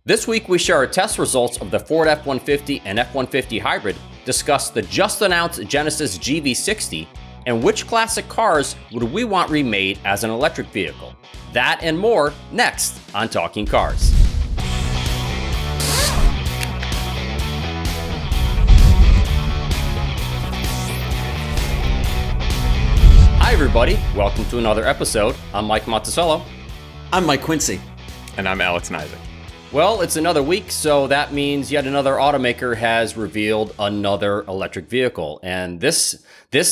This week, we share our test results of the Ford F-150 and F-150 hybrid, discuss the just-announced Genesis GV60, and which classic cars would we want remade as an electric vehicle. That and more next on Talking Cars. Hi, everybody. Welcome to another episode. I'm Mike Monticello. I'm Mike Quincy. And I'm Alex Neisig. Well, it's another week, so that means yet another automaker has revealed another electric vehicle. And this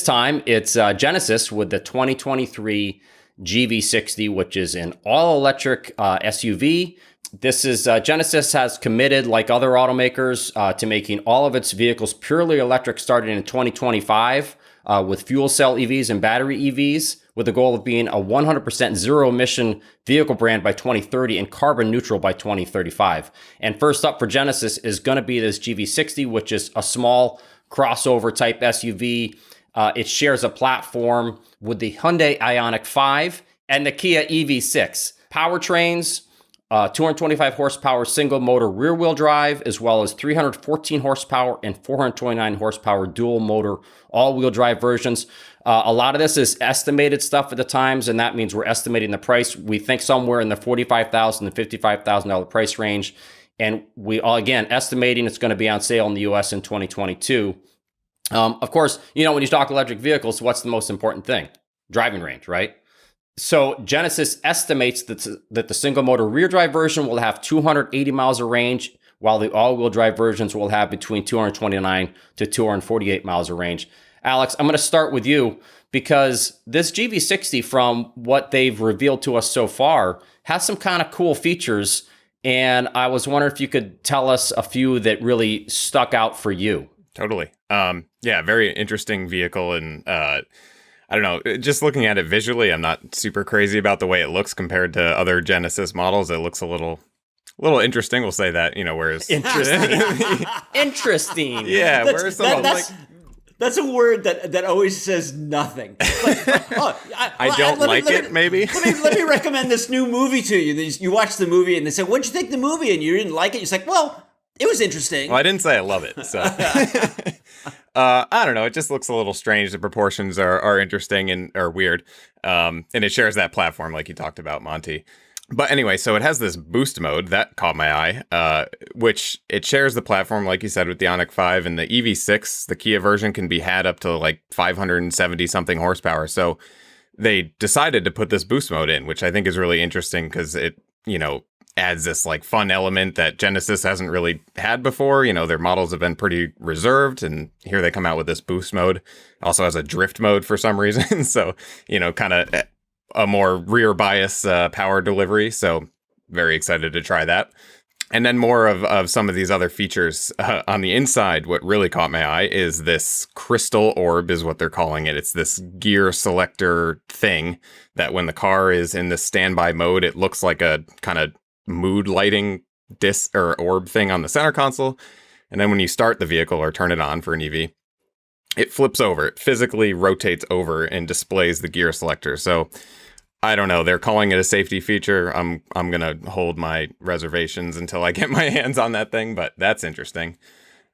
time, it's Genesis with the 2023 GV60, which is an all-electric SUV. This is Genesis has committed, like other automakers, to making all of its vehicles purely electric starting in 2025 with fuel cell EVs and battery EVs, with the goal of being a 100% zero-emission vehicle brand by 2030 and carbon neutral by 2035. And first up for Genesis is going to be this GV60, which is a small crossover type SUV. It shares a platform with the Hyundai Ioniq 5 and the Kia EV6. Powertrains, 225 horsepower single motor rear wheel drive, as well as 314 horsepower and 429 horsepower dual motor all wheel drive versions. A lot of this is estimated stuff at the times, and that means we're estimating the price. We think somewhere in the $45,000 to $55,000 price range. And we are, again, estimating it's going to be on sale in the US in 2022. Of course, when you talk electric vehicles, what's the most important thing? Driving range, right? So Genesis estimates that the single motor rear drive version will have 280 miles of range, while the all-wheel drive versions will have between 229 to 248 miles of range. Alex, I'm going to start with you because this GV60, from what they've revealed to us so far, has some kind of cool features. And I was wondering if you could tell us a few that really stuck out for you. Totally. Yeah, very interesting vehicle. And I don't know, just looking at it visually, I'm not super crazy about the way it looks compared to other Genesis models. It looks a little interesting. We'll say that, whereas interesting. Interesting. Yeah, whereas some that's a word that always says nothing. I don't like it, maybe. Let me recommend this new movie to you. You watch the movie and they say, "What'd you think of the movie?" And you didn't like it. You're like, "Well, it was interesting." Well, I didn't say I love it. So I don't know. It just looks a little strange. The proportions are interesting and are weird. And it shares that platform like you talked about, Monty. But anyway, so it has this boost mode that caught my eye, which it shares the platform, like you said, with the Ioniq 5, and the EV6, the Kia version, can be had up to like 570 something horsepower. So they decided to put this boost mode in, which I think is really interesting because it, adds this like fun element that Genesis hasn't really had before. Their models have been pretty reserved, and here they come out with this boost mode. Also has a drift mode for some reason. So, kind of a more rear bias power delivery. So very excited to try that. And then more of some of these other features on the inside. What really caught my eye is this crystal orb is what they're calling it. It's this gear selector thing that when the car is in the standby mode, it looks like a kind of mood lighting disc or orb thing on the center console. And then when you start the vehicle or turn it on for an EV, it flips over. It physically rotates over and displays the gear selector. So I don't know. They're calling it a safety feature. I'm going to hold my reservations until I get my hands on that thing, but that's interesting.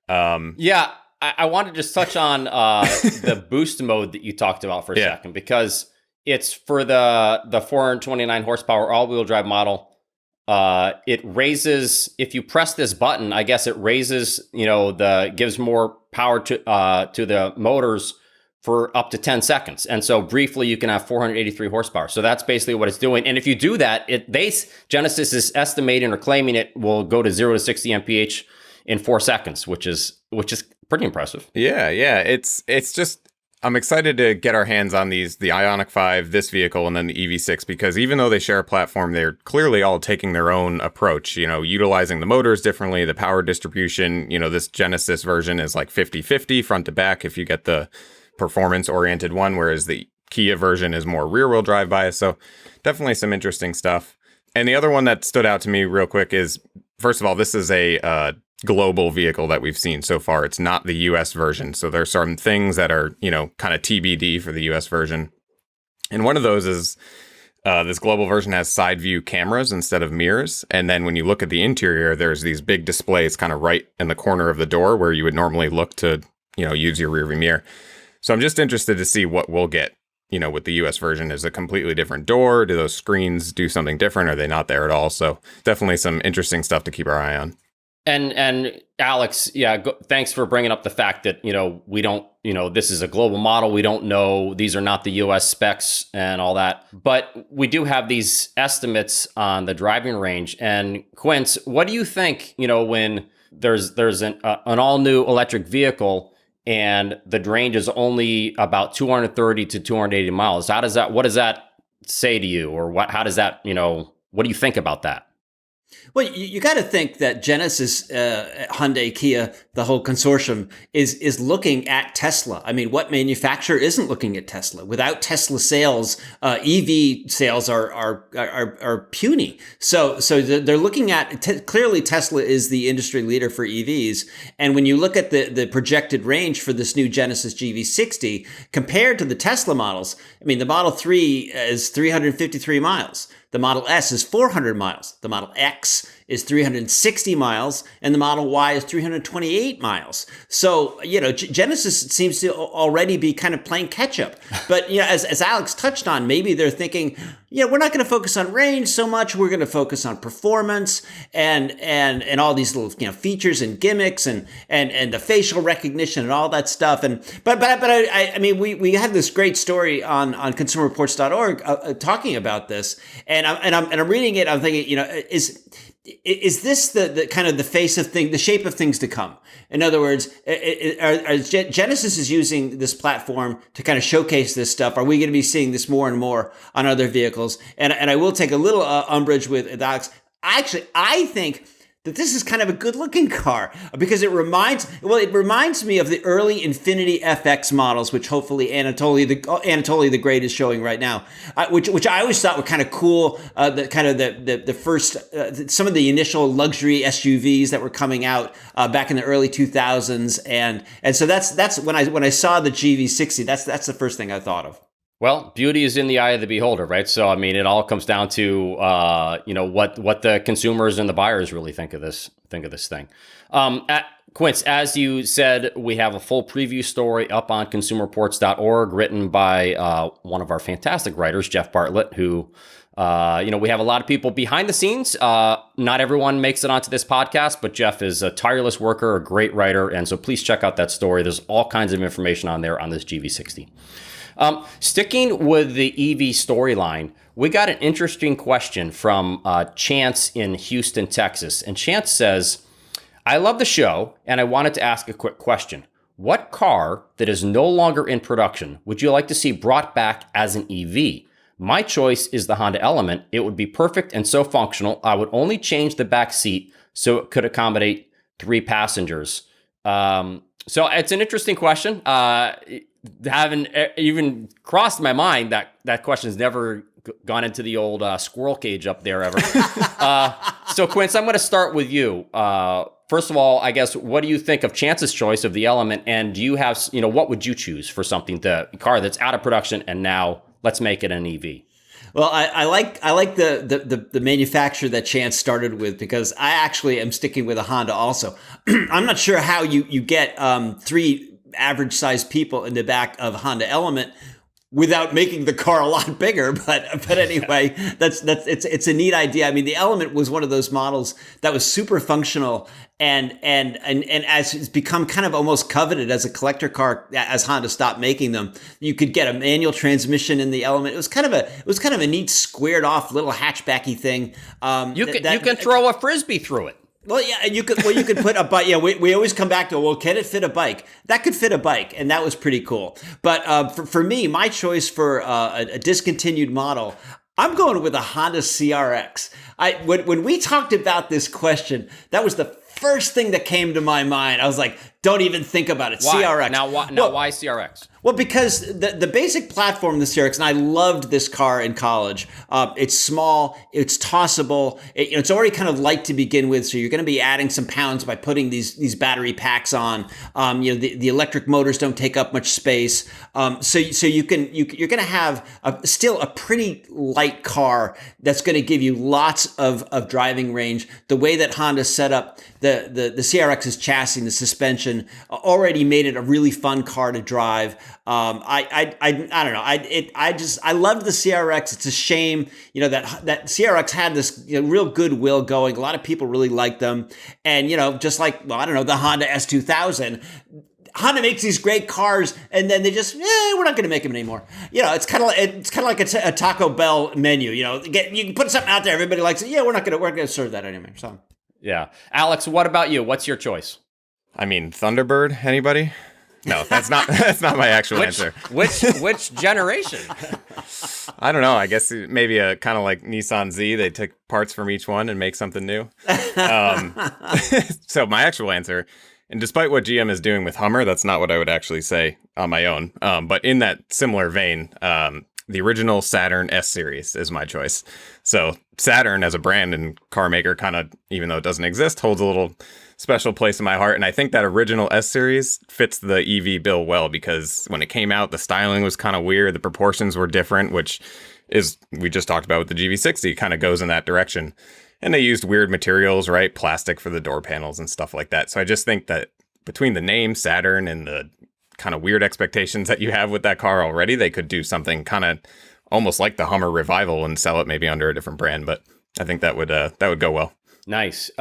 Yeah, I want to just touch on the boost mode that you talked about for a second, because it's for the 429 horsepower all-wheel drive model. It raises, if you press this button, I guess it raises, gives more power to the motors for up to 10 seconds. And so briefly, you can have 483 horsepower. So that's basically what it's doing. And if you do that, Genesis is estimating or claiming it will go to 0 to 60 mph in 4 seconds, which is pretty impressive. Yeah. It's just, I'm excited to get our hands on the Ioniq 5, this vehicle, and then the EV6, because even though they share a platform, they're clearly all taking their own approach, utilizing the motors differently, the power distribution. This Genesis version is like 50-50 front to back if you get the performance-oriented one, whereas the Kia version is more rear-wheel drive bias. So definitely some interesting stuff. And the other one that stood out to me real quick is, first of all, this is a global vehicle that we've seen so far. It's not the US version. So there's some things that are, kind of TBD for the US version. And one of those is This global version has side view cameras instead of mirrors. And then when you look at the interior, there's these big displays kind of right in the corner of the door where you would normally look to, use your rearview mirror. So I'm just interested to see what we'll get, with the US version. Is a completely different door? Do those screens do something different? Are they not there at all? So definitely some interesting stuff to keep our eye on. And Alex, thanks for bringing up the fact that, we don't, this is a global model. We don't know, these are not the US specs and all that, but we do have these estimates on the driving range. And Quince, what do you think, when there's an all new electric vehicle and the range is only about 230 to 280 miles? What does that say to you? Or how does that, what do you think about that? Well, you got to think that Genesis, Hyundai, Kia, the whole consortium is looking at Tesla. I mean, what manufacturer isn't looking at Tesla? Without Tesla sales, EV sales are puny. So they're looking at clearly Tesla is the industry leader for EVs. And when you look at the projected range for this new Genesis GV60 compared to the Tesla models, I mean, the Model 3 is 353 miles. The Model S is 400 miles. The Model X is 360 miles, and the Model Y is 328 miles. So, Genesis seems to already be kind of playing catch up. But, as Alex touched on, maybe they're thinking, we're not going to focus on range so much. We're going to focus on performance and all these little, features and gimmicks and the facial recognition and all that stuff. But I mean, we had this great story on consumerreports.org talking about this, and I'm reading it. I'm thinking, is this the kind of the face of thing, the shape of things to come? In other words, Genesis is using this platform to kind of showcase this stuff. Are we going to be seeing this more and more on other vehicles? And I will take a little umbrage with Alex. I think that this is kind of a good-looking car because it reminds me of the early Infiniti FX models, which hopefully Anatoly the Great is showing right now, which I always thought were kind of cool. The first some of the initial luxury SUVs that were coming out back in the early 2000s, and so that's when I saw the GV60. That's the first thing I thought of. Well, beauty is in the eye of the beholder, right? So, I mean, it all comes down to, what the consumers and the buyers really think of this thing. Quince, as you said, we have a full preview story up on consumerreports.org written by one of our fantastic writers, Jeff Bartlett, who, we have a lot of people behind the scenes. Not everyone makes it onto this podcast, but Jeff is a tireless worker, a great writer. And so please check out that story. There's all kinds of information on there on this GV60. Sticking with the EV storyline, we got an interesting question from Chance in Houston, Texas. And Chance says, I love the show, and I wanted to ask a quick question. What car that is no longer in production would you like to see brought back as an EV? My choice is the Honda Element. It would be perfect and so functional. I would only change the back seat so it could accommodate 3 passengers. So it's an interesting question. Haven't even crossed my mind that question's never gone into the old squirrel cage up there ever. So Quince, I'm going to start with you. First of all, I guess, what do you think of Chance's choice of the Element? And do you have, what would you choose for the car that's out of production and now let's make it an EV? Well, I like the manufacturer that Chance started with because I actually am sticking with a Honda also. I'm not sure how you get 3 average sized people in the back of Honda Element without making the car a lot bigger. But anyway, it's a neat idea. I mean, the Element was one of those models that was super functional and as it's become kind of almost coveted as a collector car as Honda stopped making them. You could get a manual transmission in the Element. It was kind of a neat squared off little hatchbacky thing. You can throw a Frisbee through it. Well, yeah, you could put a bike. Yeah, we always come back to, well, can it fit a bike? That could fit a bike, and that was pretty cool. But for me, my choice for a discontinued model, I'm going with a Honda CRX. When we talked about this question, that was the first thing that came to my mind. I was like, don't even think about it. Why? CRX. Now why CRX? Well, because the basic platform of the CRX, and I loved this car in college. It's small, it's tossable, it's already kind of light to begin with, so you're going to be adding some pounds by putting these battery packs on. The electric motors don't take up much space, so you're going to have still a pretty light car that's going to give you lots of driving range. The way that Honda set up the CRX's chassis, the suspension, already made it a really fun car to drive. I don't know. I loved the CRX. It's a shame, that CRX had this real goodwill going. A lot of people really liked them. And, just like, the Honda S2000, Honda makes these great cars and then they just, we're not going to make them anymore. It's kind of like a Taco Bell menu, you can put something out there. Everybody likes it. Yeah, we're going to serve that anymore. So. Yeah. Alex, what about you? What's your choice? I mean, Thunderbird, anybody? No, that's not my actual answer. Which generation? I don't know. I guess maybe a kind of like Nissan Z. They took parts from each one and make something new. So my actual answer, and despite what GM is doing with Hummer, that's not what I would actually say on my own. But in that similar vein, the original Saturn S series is my choice. So Saturn as a brand and car maker kind of, even though it doesn't exist, holds a little special place in my heart. And I think that original S series fits the EV bill well, because when it came out, the styling was kind of weird. The proportions were different, which is, we just talked about with the GV60, kind of goes in that direction. And they used weird materials, right? Plastic for the door panels and stuff like that. So I just think that between the name Saturn and the kind of weird expectations that you have with that car already, they could do something kind of almost like the Hummer revival and sell it maybe under a different brand. But I think that would go well. Nice.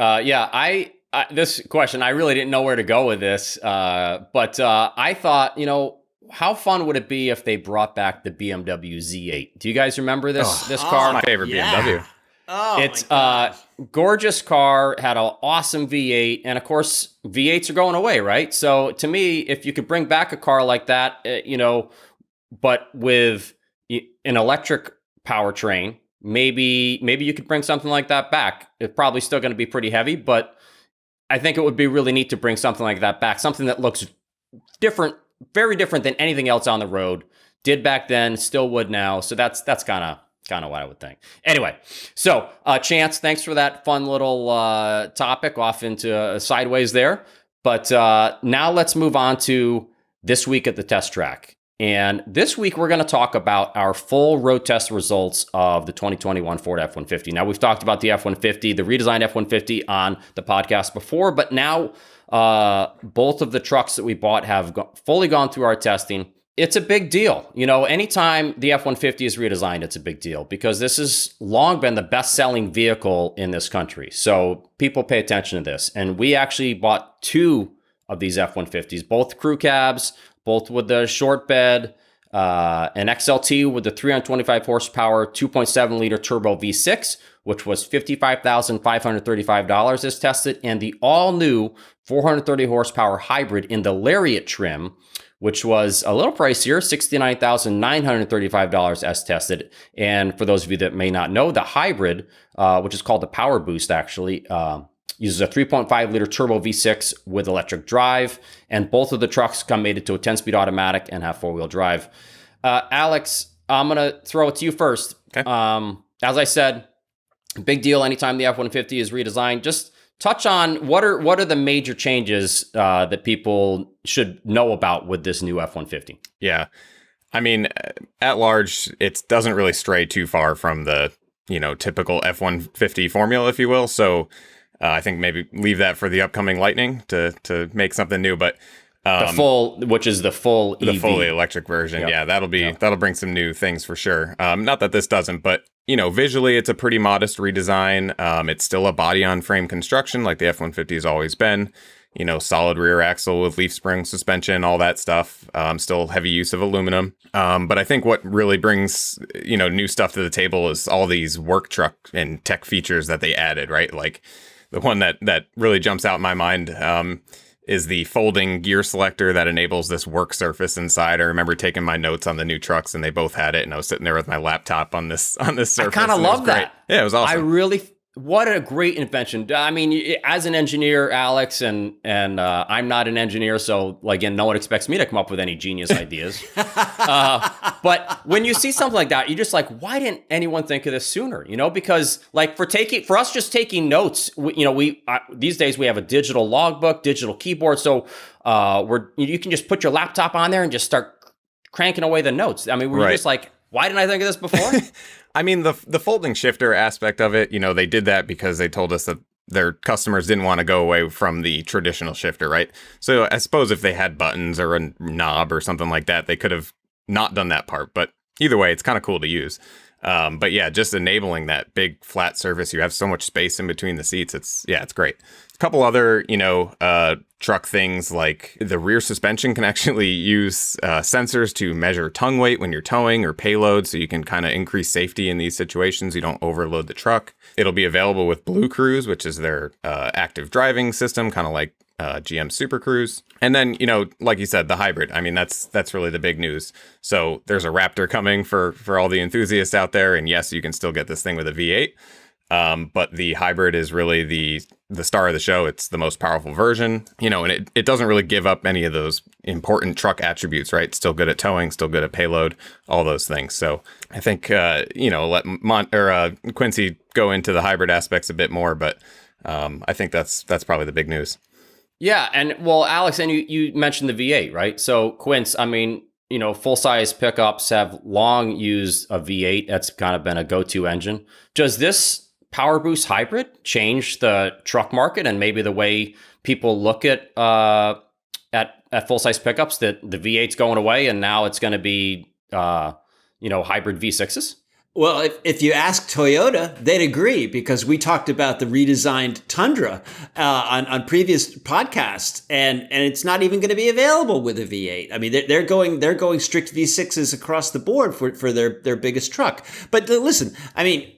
This question, I really didn't know where to go with this, but I thought, how fun would it be if they brought back the BMW Z8? Do you guys remember this car? My favorite BMW. Oh, it's a gorgeous car, had an awesome V8, and of course, V8s are going away, right? So to me, if you could bring back a car like that, but with an electric powertrain, maybe you could bring something like that back. It's probably still going to be pretty heavy, but I think it would be really neat to bring something like that back, something that looks different, very different than anything else on the road. Did back then, still would now. So that's kind of what I would think. Anyway, so Chance, thanks for that fun little topic off into sideways there. But now let's move on to this week at the test track. And this week, we're going to talk about our full road test results of the 2021 Ford F-150. Now, we've talked about the F-150, the redesigned F-150 on the podcast before, but now both of the trucks that we bought have fully gone through our testing. It's a big deal. Anytime the F-150 is redesigned, it's a big deal because this has long been the best-selling vehicle in this country. So people pay attention to this. And we actually bought two of these F-150s, both crew cabs, both with the short bed, an XLT with the 325 horsepower, 2.7 liter turbo V6, which was $55,535 as tested, and the all new 430 horsepower hybrid in the Lariat trim, which was a little pricier, $69,935 as tested. And for those of you that may not know, the hybrid, which is called the Power Boost actually, uses a 3.5 liter turbo V6 with electric drive, and both of the trucks come mated to a 10-speed automatic and have four-wheel drive. Alex, I'm going to throw it to you first. Okay. As I said, big deal anytime the F-150 is redesigned. Just touch on what are the major changes that people should know about with this new F-150? Yeah. I mean, at large, it doesn't really stray too far from the, typical F-150 formula, if you will. So I think maybe leave that for the upcoming Lightning to make something new. But which is the full EV. The fully electric version. Yep. Yeah, that'll bring some new things for sure. Not that this doesn't, but visually it's a pretty modest redesign. It's still a body on frame construction like the F-150 has always been. Solid rear axle with leaf spring suspension, all that stuff. Still heavy use of aluminum. But I think what really brings, new stuff to the table is all these work truck and tech features that they added, right? Like the one that really jumps out in my mind is the folding gear selector that enables this work surface inside. I remember taking my notes on the new trucks and they both had it, and I was sitting there with my laptop on this surface. I kind of love that. Yeah, it was awesome. I really What a great invention. I mean, as an engineer, Alex, and I'm not an engineer, so again, no one expects me to come up with any genius ideas. But when you see something like that, you're just like, why didn't anyone think of this sooner? Because like for us just taking notes, we these days we have a digital logbook, digital keyboard, so you can just put your laptop on there and just start cranking away the notes. I mean, we're just like, why didn't I think of this before? I mean, the folding shifter aspect of it, they did that because they told us that their customers didn't want to go away from the traditional shifter, right? So I suppose if they had buttons or a knob or something like that, they could have not done that part. But either way, it's kind of cool to use. But yeah, just enabling that big flat surface, you have so much space in between the seats. It's great. A couple other, truck things like the rear suspension can actually use sensors to measure tongue weight when you're towing or payload, so you can kind of increase safety in these situations. You don't overload the truck. It'll be available with Blue Cruise, which is their active driving system, kind of like GM Super Cruise. And then, like you said, the hybrid. I mean, that's really the big news. So there's a Raptor coming for all the enthusiasts out there. And yes, you can still get this thing with a V8. But the hybrid is really the star of the show. It's the most powerful version, and it doesn't really give up any of those important truck attributes, right? Still good at towing, still good at payload, all those things. So I think, let Quincy go into the hybrid aspects a bit more, but I think that's probably the big news. Yeah. And well, Alex, and you mentioned the V8, right? So Quince, I mean, full-size pickups have long used a V8. That's kind of been a go-to engine. Does this Power Boost hybrid change the truck market and maybe the way people look at full-size pickups, that the V8's going away and now it's going to be, hybrid V6s? Well, if you ask Toyota, they'd agree, because we talked about the redesigned Tundra on previous podcasts, and it's not even going to be available with a V8. I mean, they're going strict V6s across the board for their biggest truck. But listen, I mean,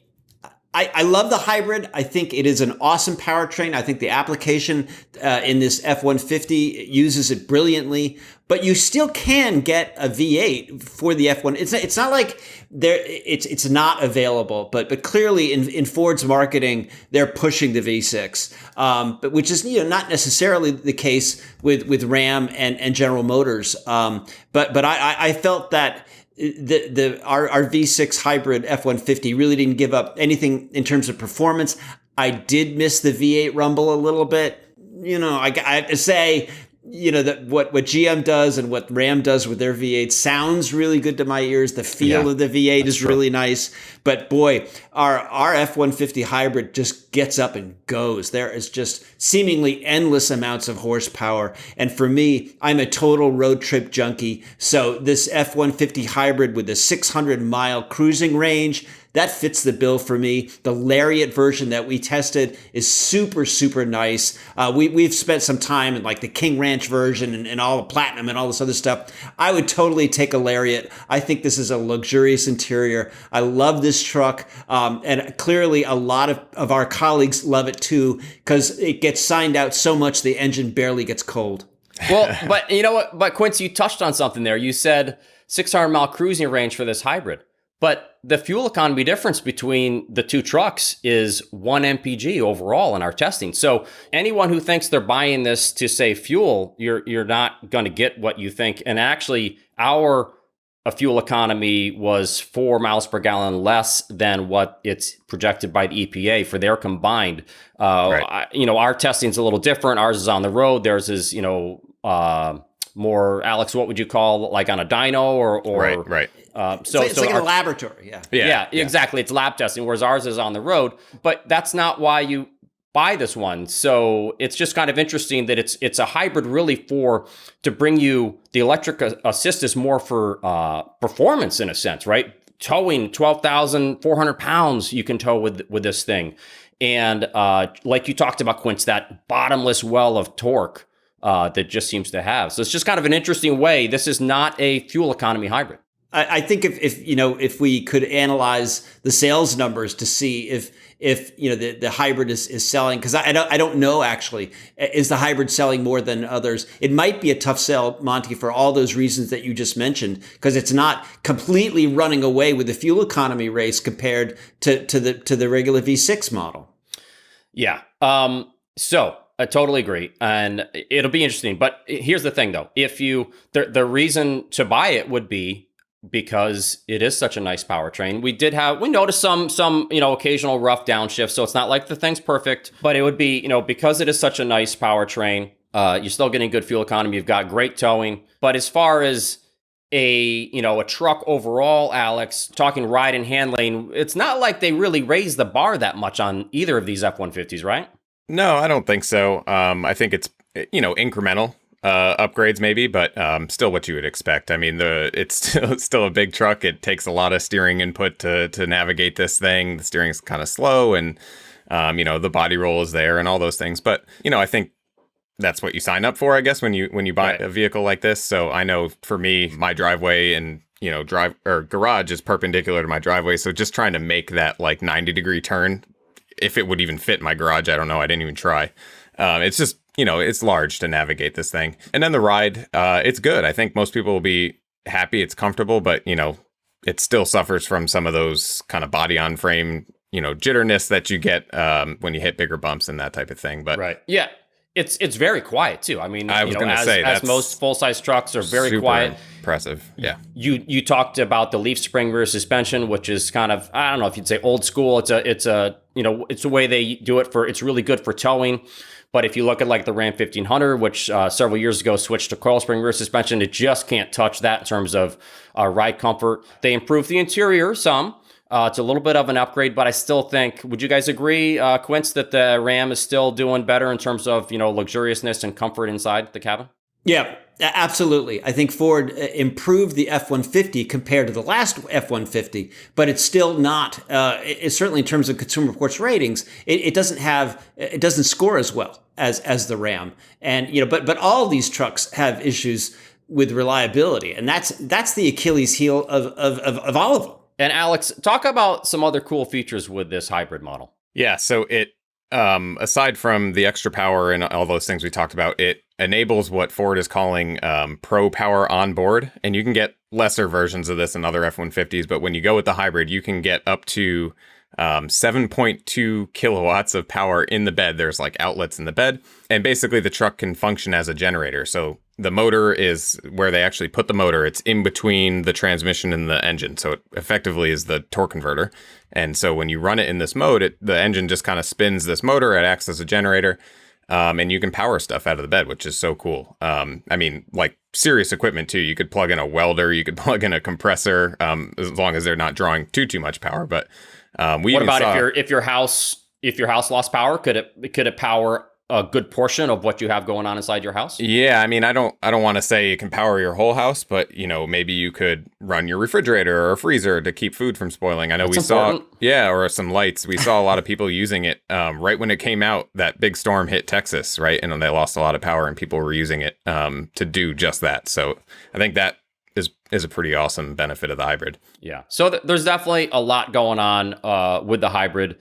I love the hybrid. I think it is an awesome powertrain. I think the application in this F-150 uses it brilliantly. But you still can get a V8 for the F1. It's not like it's not available. But clearly in Ford's marketing, they're pushing the V6, but which is not necessarily the case with Ram and General Motors. But I felt that our V6 hybrid F-150 really didn't give up anything in terms of performance. I did miss the V8 rumble a little bit. I have to say, that what GM does and what Ram does with their V8 sounds really good to my ears. The feel of the V8 is really nice. But boy, our F-150 hybrid just gets up and goes. There is just seemingly endless amounts of horsepower. And for me, I'm a total road trip junkie. So this F-150 hybrid with the 600-mile cruising range, that fits the bill for me. The Lariat version that we tested is super, super nice. We've spent some time in like the King Ranch version and all the Platinum and all this other stuff. I would totally take a Lariat. I think this is a luxurious interior. I love this truck. And clearly a lot of our colleagues love it too, because it gets signed out so much the engine barely gets cold. Well, but you know what? But Quincy, you touched on something there. You said 600-mile cruising range for this hybrid. But the fuel economy difference between the two trucks is 1 mpg overall in our testing. So anyone who thinks they're buying this to save fuel, you're not going to get what you think. And actually, our fuel economy was 4 miles per gallon less than what it's projected by the EPA for their combined. Right. Our testing's a little different. Ours is on the road. Theirs is, more, Alex, what would you call, like on a dyno or right. It's like in a laboratory. Yeah, exactly. It's lab testing, whereas ours is on the road. But that's not why you buy this one. So it's just kind of interesting that it's a hybrid really to bring you the electric assist is more for performance in a sense, right? Towing 12,400 pounds you can tow with this thing. And like you talked about, Quince, that bottomless well of torque that just seems to have. So it's just kind of an interesting way. This is not a fuel economy hybrid. I think if we could analyze the sales numbers to see if the hybrid is selling, because I don't know actually, is the hybrid selling more than others? It might be a tough sell, Monty, for all those reasons that you just mentioned, because it's not completely running away with the fuel economy race compared to the regular V6 model. Yeah. So I totally agree, and it'll be interesting. But here's the thing, though: if you the reason to buy it would be because it is such a nice powertrain. We noticed some occasional rough downshifts, so it's not like the thing's perfect, but it would be because it is such a nice powertrain. You're still getting good fuel economy. You've got great towing, but as far as a truck overall, Alex, talking ride and handling, it's not like they really raised the bar that much on either of these F-150s, right? No, I don't think so. I think it's incremental upgrades maybe, but still what you would expect. I mean, it's still a big truck. It takes a lot of steering input to navigate this thing. The steering's kind of slow, and the body roll is there and all those things. But I think that's what you sign up for, I guess, when you buy a vehicle like this. So I know for me, my driveway and drive or garage is perpendicular to my driveway. So just trying to make that like 90-degree turn, if it would even fit my garage, I don't know. I didn't even try. It's just, it's large to navigate this thing. And then the ride, it's good. I think most people will be happy. It's comfortable, but, it still suffers from some of those kind of body on frame, jitterness that you get when you hit bigger bumps and that type of thing. But right. Yeah. It's very quiet too. I mean, I was going to say, as most full-size trucks are very quiet. Impressive. Yeah. You talked about the leaf spring rear suspension, which is kind of, I don't know if you'd say old school. It's a way they do it it's really good for towing. But if you look at like the Ram 1500, which several years ago switched to coil spring rear suspension, it just can't touch that in terms of ride comfort. They improved the interior some. It's a little bit of an upgrade, but I still think, would you guys agree, Quince, that the Ram is still doing better in terms of, luxuriousness and comfort inside the cabin? Yeah, absolutely. I think Ford improved the F-150 compared to the last F-150, but it's still not, it's certainly in terms of Consumer Reports ratings, it doesn't score as well as the Ram. And, but all these trucks have issues with reliability, and that's the Achilles heel of all of them. And Alex, talk about some other cool features with this hybrid model. Yeah, so it, aside from the extra power and all those things we talked about, it enables what Ford is calling Pro Power Onboard. And you can get lesser versions of this in other F-150s, but when you go with the hybrid, you can get up to 7.2 kilowatts of power in the bed. There's like outlets in the bed. And basically the truck can function as a generator. So the motor is where they actually put the motor. It's in between the transmission and the engine. So it effectively is the torque converter. And so when you run it in this mode, the engine just kind of spins this motor. It acts as a generator. And you can power stuff out of the bed, which is so cool. I mean, like serious equipment too. You could plug in a welder. You could plug in a compressor, as long as they're not drawing too much power. But what about if your house lost power? Could it power a good portion of what you have going on inside your house? Yeah, I mean, I don't want to say it can power your whole house, but maybe you could run your refrigerator or a freezer to keep food from spoiling. I know That's important. or some lights. We saw a lot of people using it right when it came out. That big storm hit Texas, right, and they lost a lot of power, and people were using it to do just that. So I think that is a pretty awesome benefit of the hybrid. Yeah. So there's definitely a lot going on with the hybrid.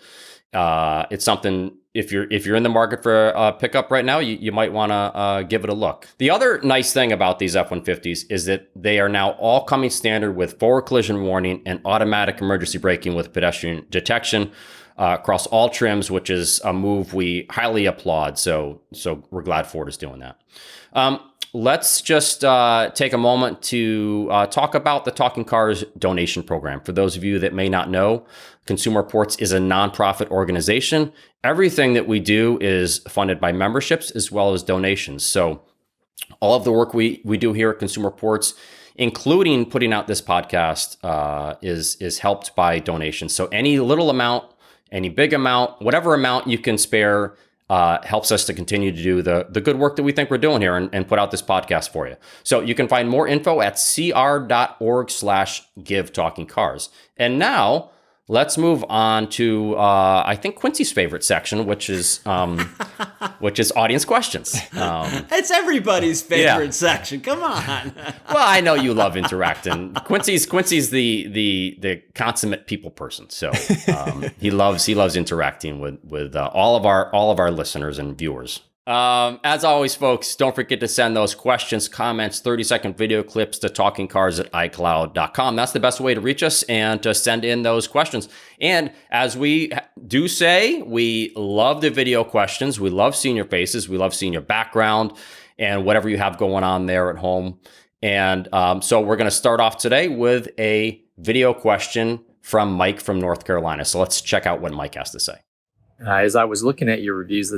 It's something, if you're in the market for a pickup right now, you might want to give it a look. The other nice thing about these F-150s is that they are now all coming standard with forward collision warning and automatic emergency braking with pedestrian detection across all trims, which is a move we highly applaud. So we're glad Ford is doing that. Let's just take a moment to talk about the Talking Cars donation program. For those of you that may not know, Consumer Reports is a nonprofit organization. Everything that we do is funded by memberships as well as donations. So all of the work we do here at Consumer Reports, including putting out this podcast, is helped by donations. So any little amount, any big amount, whatever amount you can spare, helps us to continue to do the good work that we think we're doing here and put out this podcast for you. So you can find more info at cr.org/give talking cars. And now let's move on to, I think, Quincy's favorite section, which is audience questions. It's everybody's favorite section. Come on. Well, I know you love interacting. Quincy's the consummate people person, so he loves interacting with all of our listeners and viewers. As always, folks, don't forget to send those questions, comments, 30-second video clips to talkingcars@icloud.com. That's the best way to reach us and to send in those questions. And as we do say, we love the video questions. We love seeing your faces. We love seeing your background and whatever you have going on there at home. And so we're going to start off today with a video question from Mike from North Carolina. So let's check out what Mike has to say. As I was looking at your reviews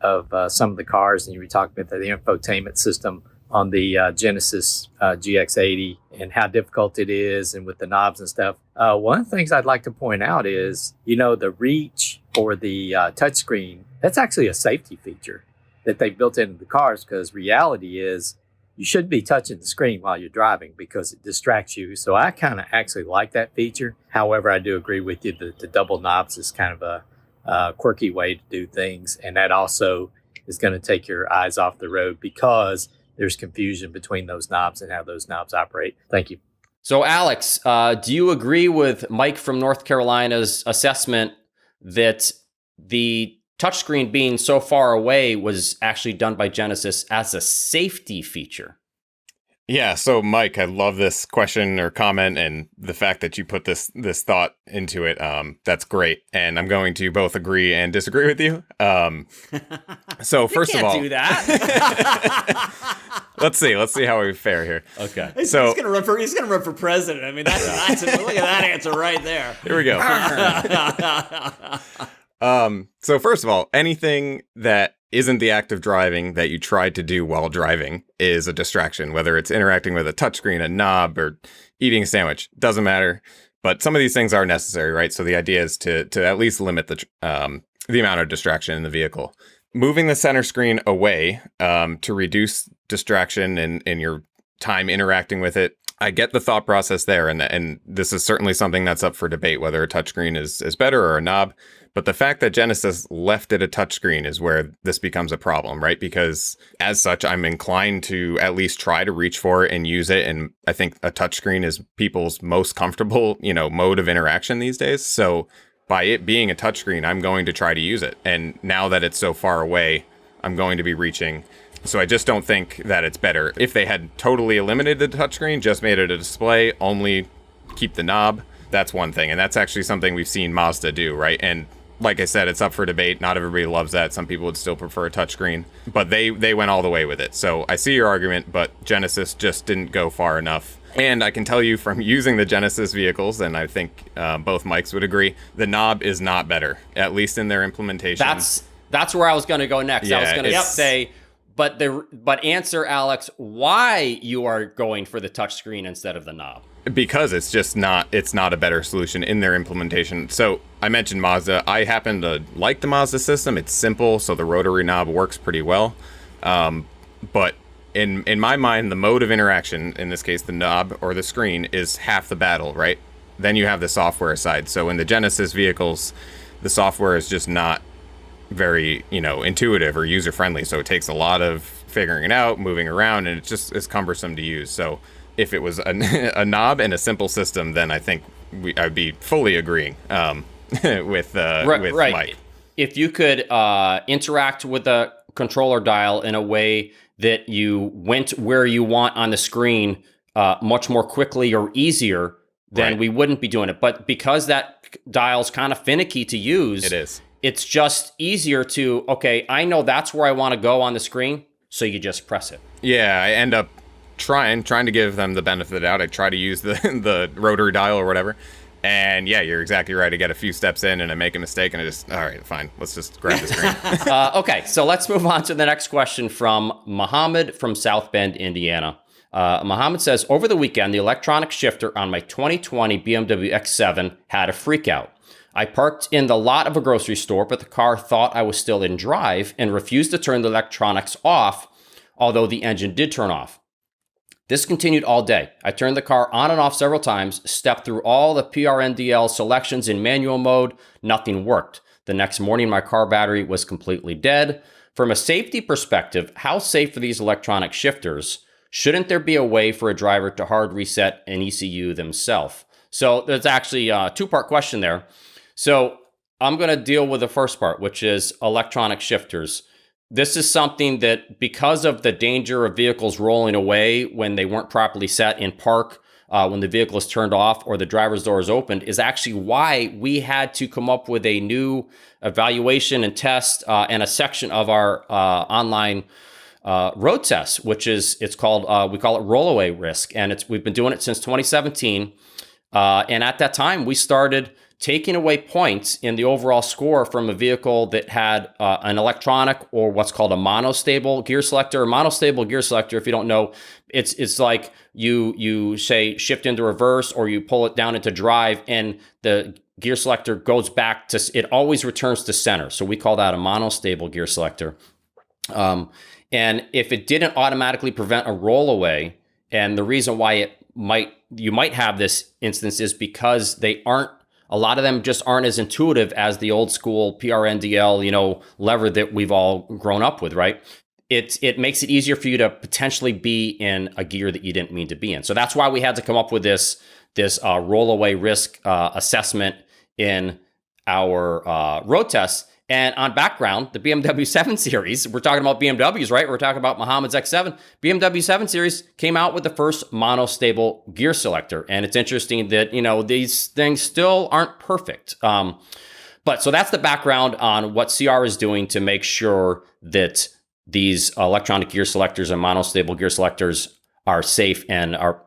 of some of the cars, and you were talking about the infotainment system on the Genesis GX80 and how difficult it is and with the knobs and stuff. One of the things I'd like to point out is, the reach for the touchscreen, that's actually a safety feature that they built into the cars, because reality is you shouldn't be touching the screen while you're driving because it distracts you. So I kind of actually like that feature. However, I do agree with you that the double knobs is kind of a quirky way to do things, and that also is going to take your eyes off the road because there's confusion between those knobs and how those knobs operate. Thank you. So Alex, do you agree with Mike from North Carolina's assessment that the touchscreen being so far away was actually done by Genesis as a safety feature? Yeah, so Mike, I love this question or comment, and the fact that you put this thought into it. That's great, and I'm going to both agree and disagree with you. So first of all, do that. let's see how we fare here. Okay. He's gonna run for president. I mean, that's look at that answer right there. Here we go. So first of all, anything that isn't the act of driving that you tried to do while driving is a distraction, whether it's interacting with a touchscreen, a knob, or eating a sandwich. Doesn't matter. But some of these things are necessary, right? So the idea is to at least limit the amount of distraction in the vehicle. Moving the center screen away to reduce distraction in your time interacting with it. I get the thought process there, and this is certainly something that's up for debate, whether a touchscreen is better or a knob. But the fact that Genesis left it a touchscreen is where this becomes a problem, right? Because as such, I'm inclined to at least try to reach for it and use it. And I think a touchscreen is people's most comfortable, mode of interaction these days. So by it being a touchscreen, I'm going to try to use it. And now that it's so far away, I'm going to be reaching. So I just don't think that it's better. If they had totally eliminated the touchscreen, just made it a display, only keep the knob, that's one thing. And that's actually something we've seen Mazda do, right? And like I said, it's up for debate. Not everybody loves that. Some people would still prefer a touchscreen, but they went all the way with it. So I see your argument, but Genesis just didn't go far enough. And I can tell you from using the Genesis vehicles, and I think both Mikes would agree, the knob is not better, at least in their implementation. That's where I was going to go next. Yeah, I was going to say, but answer, Alex, why you are going for the touchscreen instead of the knob. Because it's not a better solution in their implementation. So I mentioned Mazda. I happen to like the Mazda system. It's simple, so the rotary knob works pretty well. But in my mind, the mode of interaction, in this case the knob or the screen, is half the battle, right? Then you have the software side. So in the Genesis vehicles, the software is just not very, intuitive or user-friendly. So it takes a lot of figuring it out, moving around, and it's cumbersome to use. So if it was a knob and a simple system, then I think I'd be fully agreeing with Mike. If you could interact with the controller dial in a way that you went where you want on the screen much more quickly or easier, then we wouldn't be doing it. But because that dial's kind of finicky to use, it is. It's just easier to, okay, I know that's where I want to go on the screen, so you just press it. Yeah, I end up trying to give them the benefit of the doubt. I try to use the rotary dial or whatever. And yeah, you're exactly right. I get a few steps in and I make a mistake and I just, all right, fine. Let's just grab the screen. Okay, so let's move on to the next question from Mohammed from South Bend, Indiana. Mohammed says, over the weekend, the electronic shifter on my 2020 BMW X7 had a freak out. I parked in the lot of a grocery store, but the car thought I was still in drive and refused to turn the electronics off, although the engine did turn off. This continued all day. I turned the car on and off several times, stepped through all the PRNDL selections in manual mode. Nothing worked. The next morning, my car battery was completely dead. From a safety perspective, how safe are these electronic shifters? Shouldn't there be a way for a driver to hard reset an ECU themselves? So there's actually a two-part question there. So I'm going to deal with the first part, which is electronic shifters. This is something that, because of the danger of vehicles rolling away when they weren't properly set in park, when the vehicle is turned off or the driver's door is opened, is actually why we had to come up with a new evaluation and test and a section of our online road test, which is, it's called, we call it rollaway risk. And we've been doing it since 2017. And at that time, we started taking away points in the overall score from a vehicle that had an electronic or what's called a monostable gear selector. A monostable gear selector, if you don't know, it's like you say shift into reverse or you pull it down into drive, and the gear selector goes back to, it always returns to center. So we call that a monostable gear selector. And if it didn't automatically prevent a rollaway, and the reason why you might have this instance is because a lot of them just aren't as intuitive as the old school PRNDL, lever that we've all grown up with, right? It makes it easier for you to potentially be in a gear that you didn't mean to be in. So that's why we had to come up with this rollaway risk assessment in our road tests. And on background, the BMW 7 Series, we're talking about BMWs, right? We're talking about Mohammed's X7. BMW 7 Series came out with the first monostable gear selector. And it's interesting that, these things still aren't perfect. But so that's the background on what CR is doing to make sure that these electronic gear selectors and monostable gear selectors are safe and are,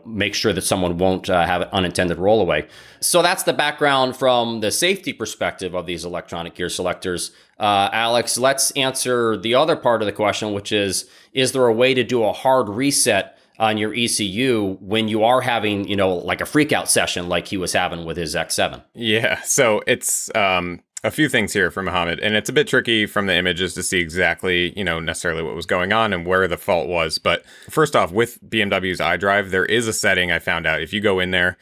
make sure that someone won't have an unintended rollaway. So that's the background from the safety perspective of these electronic gear selectors. Alex, let's answer the other part of the question, which is there a way to do a hard reset on your ECU when you are having, like a freak out session like he was having with his X7? Yeah, so it's a few things here for Mohammed, and it's a bit tricky from the images to see exactly, necessarily what was going on and where the fault was. But first off, with BMW's iDrive, there is a setting I found out. If you go in there,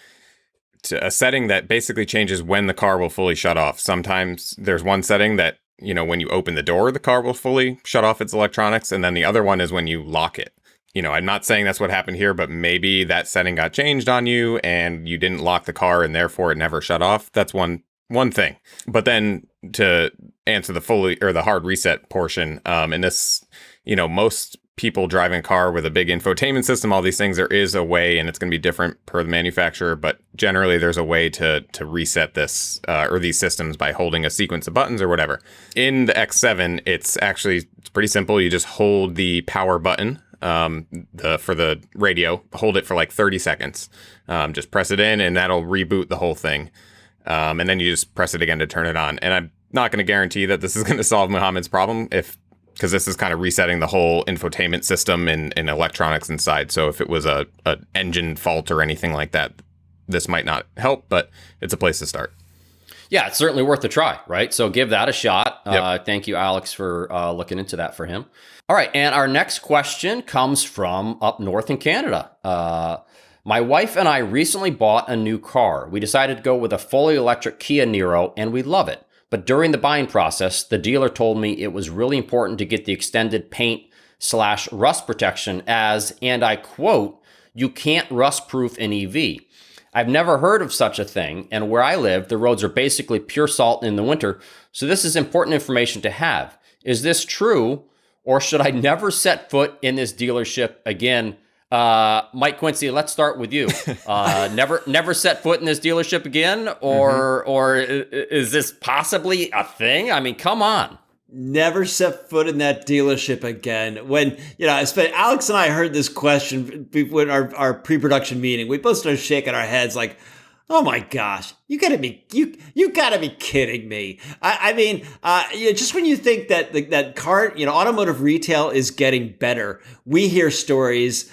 to a setting that basically changes when the car will fully shut off. Sometimes there's one setting that, when you open the door, the car will fully shut off its electronics, and then the other one is when you lock it. I'm not saying that's what happened here, but maybe that setting got changed on you and you didn't lock the car and therefore it never shut off. That's one thing. But then to answer the hard reset portion, and this, most people driving a car with a big infotainment system, all these things, there is a way, and it's going to be different per the manufacturer, but generally there's a way to reset this or these systems by holding a sequence of buttons or whatever. In the X7, it's pretty simple. You just hold the power button for the radio, hold it for like 30 seconds. Just press it in and that'll reboot the whole thing. And then you just press it again to turn it on. And I'm not going to guarantee that this is going to solve Mohammed's problem because this is kind of resetting the whole infotainment system and electronics inside. So if it was a engine fault or anything like that, this might not help, but it's a place to start. Yeah, it's certainly worth a try, right? So give that a shot. Yep. Thank you, Alex, for looking into that for him. All right, and our next question comes from up north in Canada. My wife and I recently bought a new car. We decided to go with a fully electric Kia Niro, and we love it. But during the buying process, the dealer told me it was really important to get the extended paint/rust protection as, and I quote, "you can't rust-proof an EV." I've never heard of such a thing, and where I live, the roads are basically pure salt in the winter, so this is important information to have. Is this true, or should I never set foot in this dealership again? Mike Quincy, let's start with you. Never set foot in this dealership again, or is this possibly a thing? I mean, come on. Never set foot in that dealership again. When, Alex and I heard this question when our pre-production meeting, we both started shaking our heads like, oh my gosh, you gotta be kidding me. I mean, just when you think that car, automotive retail is getting better, we hear stories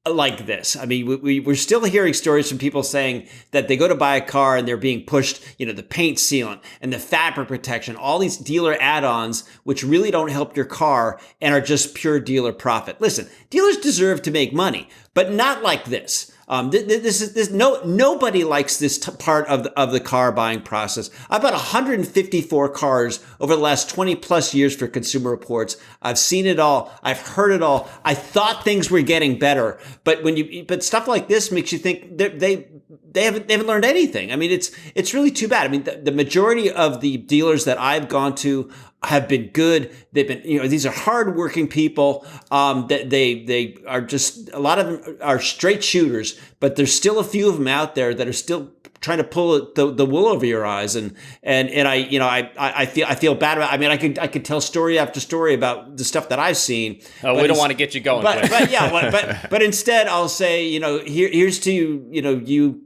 like this. I mean, we're still hearing stories from people saying that they go to buy a car and they're being pushed, the paint sealant and the fabric protection, all these dealer add-ons, which really don't help your car and are just pure dealer profit. Listen, dealers deserve to make money, but not like this. Nobody likes this part of the car buying process. I bought 154 cars over the last 20 plus years for Consumer Reports. I've seen it all. I've heard it all. I thought things were getting better, but stuff like this makes you think they haven't learned anything. I mean, it's really too bad. I mean, the majority of the dealers that I've gone to have been good. They've been, these are hardworking people. That they are just, a lot of them are straight shooters, but there's still a few of them out there that are still trying to pull the wool over your eyes, and I feel bad about. I mean, I could tell story after story about the stuff that I've seen. We don't want to get you going, but instead I'll say, here's to you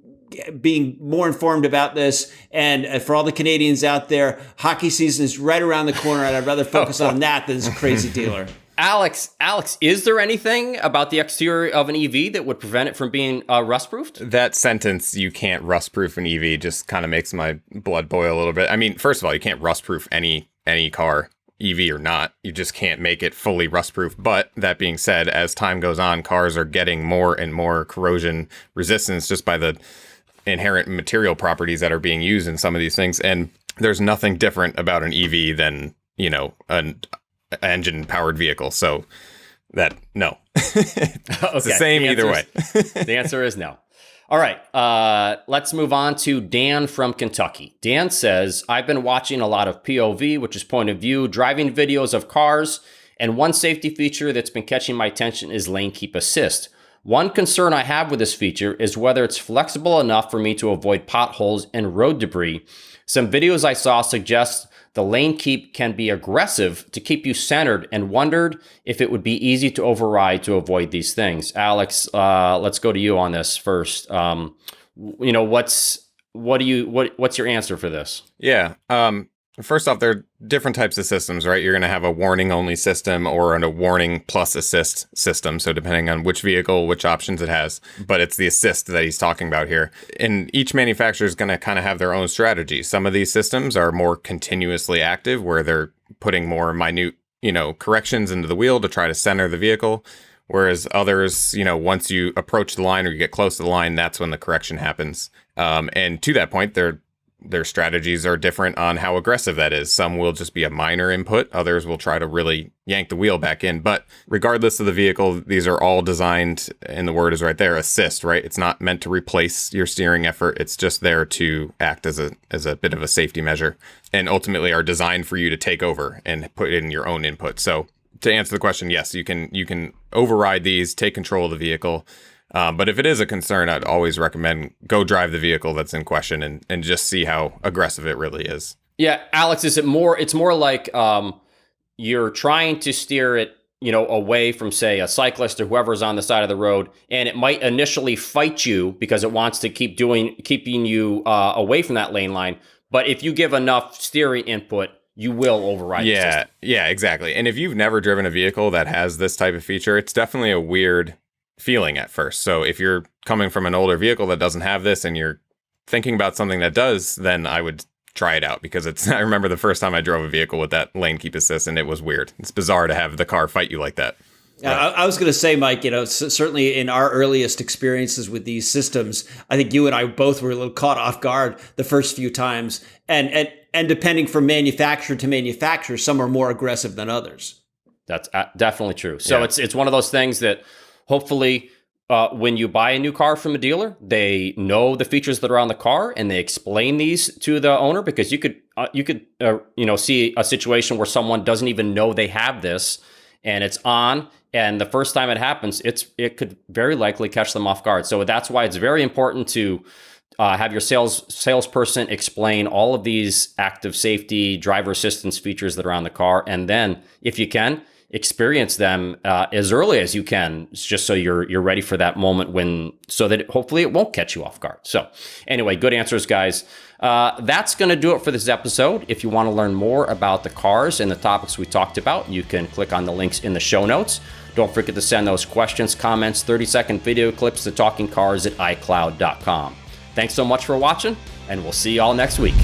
being more informed about this, and for all the Canadians out there, hockey season is right around the corner, and I'd rather focus on that than this crazy dealer. Alex, is there anything about the exterior of an EV that would prevent it from being rust-proofed? That sentence, "you can't rust-proof an EV," just kind of makes my blood boil a little bit. I mean, first of all, you can't rust-proof any car, EV or not. You just can't make it fully rust-proof. But that being said, as time goes on, cars are getting more and more corrosion resistance just by the inherent material properties that are being used in some of these things. And there's nothing different about an EV than, an engine powered vehicle. So no, it's the same either way. The answer is no. All right. Let's move on to Dan from Kentucky. Dan says, I've been watching a lot of POV, which is point of view, driving videos of cars. And one safety feature that's been catching my attention is lane keep assist. One concern I have with this feature is whether it's flexible enough for me to avoid potholes and road debris. Some videos I saw suggest the lane keep can be aggressive to keep you centered, and wondered if it would be easy to override to avoid these things. Alex, let's go to you on this first. What's your answer for this? Yeah. First off, there are different types of systems, right? You're going to have a warning only system or a warning plus assist system. So depending on which vehicle, which options it has, but it's the assist that he's talking about here. And each manufacturer is going to kind of have their own strategy. Some of these systems are more continuously active, where they're putting more minute, corrections into the wheel to try to center the vehicle. Whereas others, once you approach the line or you get close to the line, that's when the correction happens. And to that point, their strategies are different on how aggressive that is. Some will just be a minor input. Others will try to really yank the wheel back in. But regardless of the vehicle, these are all designed, and the word is right there, assist, right? It's not meant to replace your steering effort. It's just there to act as a bit of a safety measure, and ultimately are designed for you to take over and put in your own input. So to answer the question, yes, you can override these, take control of the vehicle. But if it is a concern, I'd always recommend go drive the vehicle that's in question and just see how aggressive it really is. Yeah, Alex, it's more like you're trying to steer it, away from, say, a cyclist or whoever's on the side of the road, and it might initially fight you because it wants to keeping you away from that lane line. But if you give enough steering input, you will override the system. Yeah, exactly. And if you've never driven a vehicle that has this type of feature, it's definitely a weird feeling at first. So if you're coming from an older vehicle that doesn't have this and you're thinking about something that does, then I would try it out, because I remember the first time I drove a vehicle with that lane keep assist, and it was weird. It's bizarre to have the car fight you like that. I was going to say, Mike, certainly in our earliest experiences with these systems, I think you and I both were a little caught off guard the first few times. And depending from manufacturer to manufacturer, some are more aggressive than others. That's definitely true. So it's one of those things that hopefully when you buy a new car from a dealer, they know the features that are on the car and they explain these to the owner, because you could see a situation where someone doesn't even know they have this and it's on. And the first time it happens, it could very likely catch them off guard. So that's why it's very important to have your salesperson explain all of these active safety, driver assistance features that are on the car. And then, if you can, experience them as early as you can, just so you're ready for that moment so that hopefully it won't catch you off guard. So anyway, good answers, guys. That's going to do it for this episode. If you want to learn more about the cars and the topics we talked about, you can click on the links in the show notes. Don't forget to send those questions, comments, 30-second video clips to talkingcars@icloud.com. Thanks so much for watching, and we'll see you all next week.